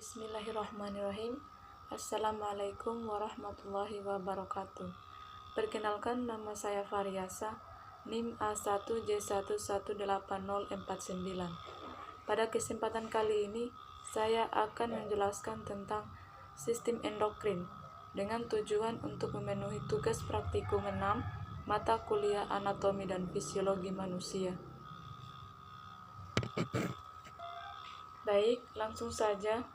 Bismillahirrahmanirrahim. Assalamualaikum warahmatullahi wabarakatuh. Perkenalkan, nama saya Fariasa, NIM A1J1180049. Pada kesempatan kali ini, saya akan menjelaskan tentang sistem endokrin dengan tujuan untuk memenuhi tugas praktikum 6 mata kuliah anatomi dan fisiologi manusia. Baik, langsung saja.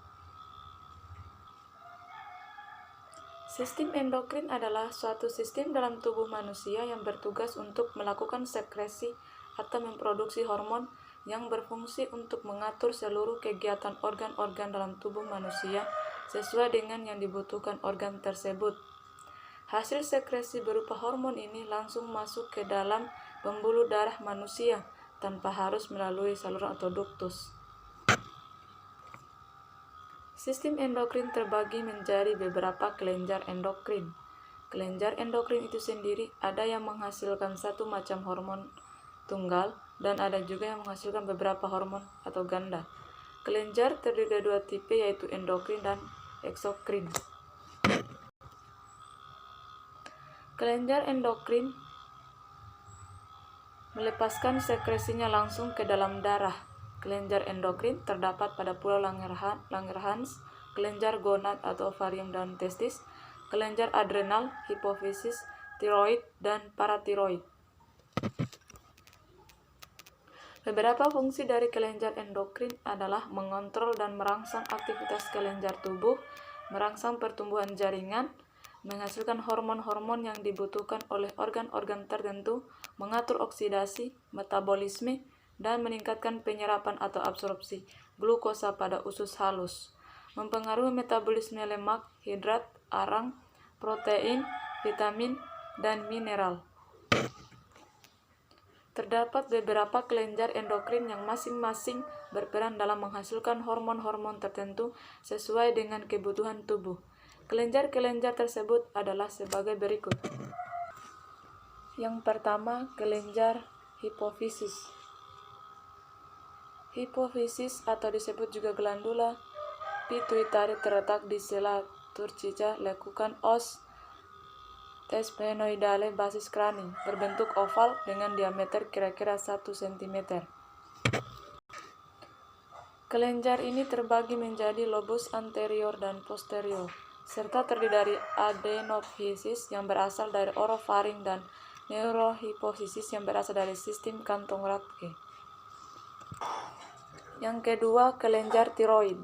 Sistem endokrin adalah suatu sistem dalam tubuh manusia yang bertugas untuk melakukan sekresi atau memproduksi hormon yang berfungsi untuk mengatur seluruh kegiatan organ-organ dalam tubuh manusia sesuai dengan yang dibutuhkan organ tersebut. Hasil sekresi berupa hormon ini langsung masuk ke dalam pembuluh darah manusia tanpa harus melalui saluran atau ductus. Sistem endokrin terbagi menjadi beberapa kelenjar endokrin. Kelenjar endokrin itu sendiri ada yang menghasilkan satu macam hormon tunggal dan ada juga yang menghasilkan beberapa hormon atau ganda. Kelenjar terdiri dari dua tipe, yaitu endokrin dan eksokrin. Kelenjar endokrin melepaskan sekresinya langsung ke dalam darah. Kelenjar endokrin terdapat pada pulau Langerhans, kelenjar gonad atau ovarium dan testis, kelenjar adrenal, hipofisis, tiroid, dan paratiroid. Beberapa fungsi dari kelenjar endokrin adalah mengontrol dan merangsang aktivitas kelenjar tubuh, merangsang pertumbuhan jaringan, menghasilkan hormon-hormon yang dibutuhkan oleh organ-organ tertentu, mengatur oksidasi, metabolisme, dan meningkatkan penyerapan atau absorpsi glukosa pada usus halus, mempengaruhi metabolisme lemak, hidrat, arang, protein, vitamin, dan mineral. Terdapat beberapa kelenjar endokrin yang masing-masing berperan dalam menghasilkan hormon-hormon tertentu sesuai dengan kebutuhan tubuh. Kelenjar-kelenjar tersebut adalah sebagai berikut. Yang pertama, kelenjar hipofisis. Hipofisis atau disebut juga glandula pituitari terletak di sela turcica lekukan os sphenoidale basis krani, berbentuk oval dengan diameter kira-kira 1 cm. Kelenjar ini terbagi menjadi lobus anterior dan posterior, serta terdiri dari adenofisis yang berasal dari orofaring dan neurohipofisis yang berasal dari sistem kantong Rathke. Yang kedua, kelenjar tiroid.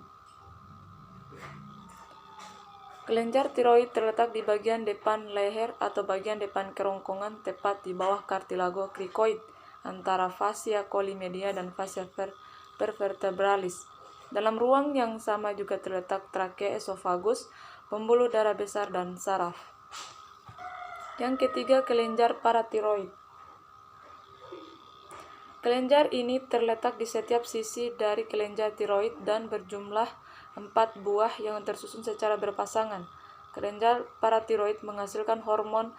Kelenjar tiroid terletak di bagian depan leher atau bagian depan kerongkongan tepat di bawah kartilago krikoid antara fascia colimedia dan fascia pervertebralis. Dalam ruang yang sama juga terletak trakea, esofagus, pembuluh darah besar, dan saraf. Yang ketiga, kelenjar paratiroid. Kelenjar ini terletak di setiap sisi dari kelenjar tiroid dan berjumlah 4 buah yang tersusun secara berpasangan. Kelenjar paratiroid menghasilkan hormon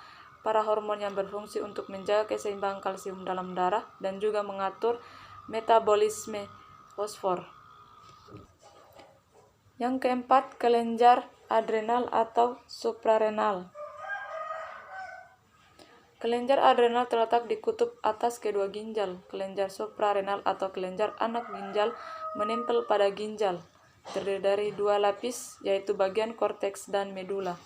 yang berfungsi untuk menjaga keseimbangan kalsium dalam darah dan juga mengatur metabolisme fosfor. Yang keempat, kelenjar adrenal atau suprarenal. Kelenjar adrenal terletak di kutub atas kedua ginjal. Kelenjar suprarenal atau kelenjar anak ginjal menempel pada ginjal. Terdiri dari 2 lapis, yaitu bagian korteks dan medula.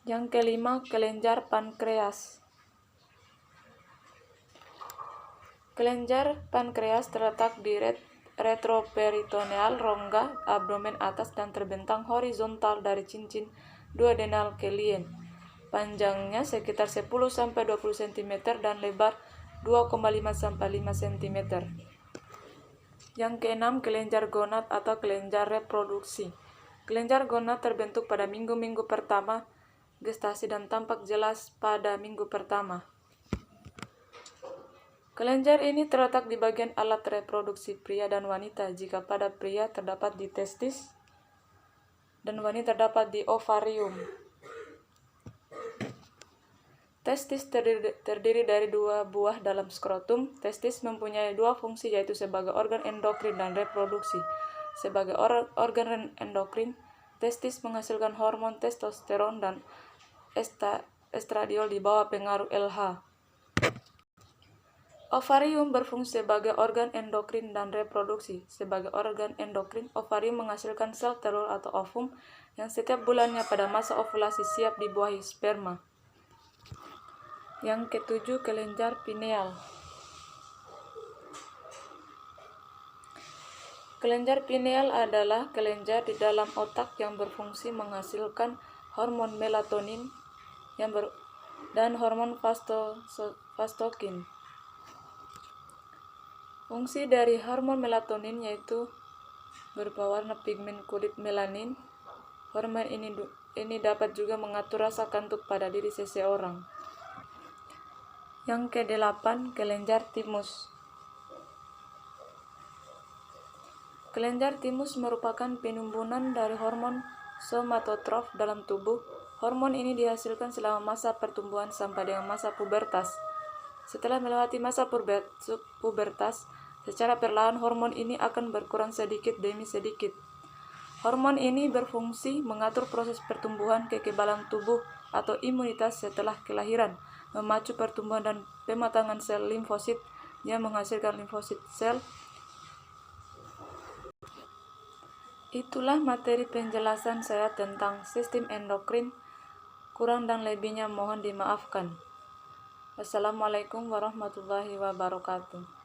Yang kelima, kelenjar pankreas. Kelenjar pankreas terletak di retroperitoneal rongga abdomen atas dan terbentang horizontal dari cincin duodenal ke lien. Panjangnya sekitar 10-20 cm dan lebar 2,5-5 cm. Yang keenam, kelenjar gonad atau kelenjar reproduksi. Kelenjar gonad terbentuk pada minggu-minggu pertama gestasi dan tampak jelas pada minggu pertama. Kelenjar ini terletak di bagian alat reproduksi pria dan wanita. Jika pada pria terdapat di testis dan wanita terdapat di ovarium. Testis terdiri dari 2 buah dalam skrotum. Testis mempunyai 2 fungsi, yaitu sebagai organ endokrin dan reproduksi. sebagai organ endokrin. Testis menghasilkan hormon testosteron dan estradiol di bawah pengaruh LH. Ovarium berfungsi sebagai organ endokrin dan reproduksi. Sebagai organ endokrin, ovarium menghasilkan sel telur atau ovum yang setiap bulannya pada masa ovulasi siap dibuahi sperma. Yang ketujuh, kelenjar pineal. Kelenjar pineal adalah kelenjar di dalam otak yang berfungsi menghasilkan hormon melatonin dan hormon vasopressin. Fungsi dari hormon melatonin yaitu berupa warna pigmen kulit melanin. Hormon ini dapat juga mengatur rasa kantuk pada diri seseorang. Yang kedelapan, kelenjar timus. Kelenjar timus merupakan penimbunan dari hormon somatotrof dalam tubuh. Hormon ini dihasilkan selama masa pertumbuhan sampai dengan masa pubertas. Setelah melewati masa pubertas, secara perlahan hormon ini akan berkurang sedikit demi sedikit. Hormon ini berfungsi mengatur proses pertumbuhan kekebalan tubuh atau imunitas setelah kelahiran, memacu pertumbuhan dan pematangan sel limfosit yang menghasilkan limfosit sel. Itulah materi penjelasan saya tentang sistem endokrin. Kurang dan lebihnya mohon dimaafkan. Wassalamualaikum warahmatullahi wabarakatuh.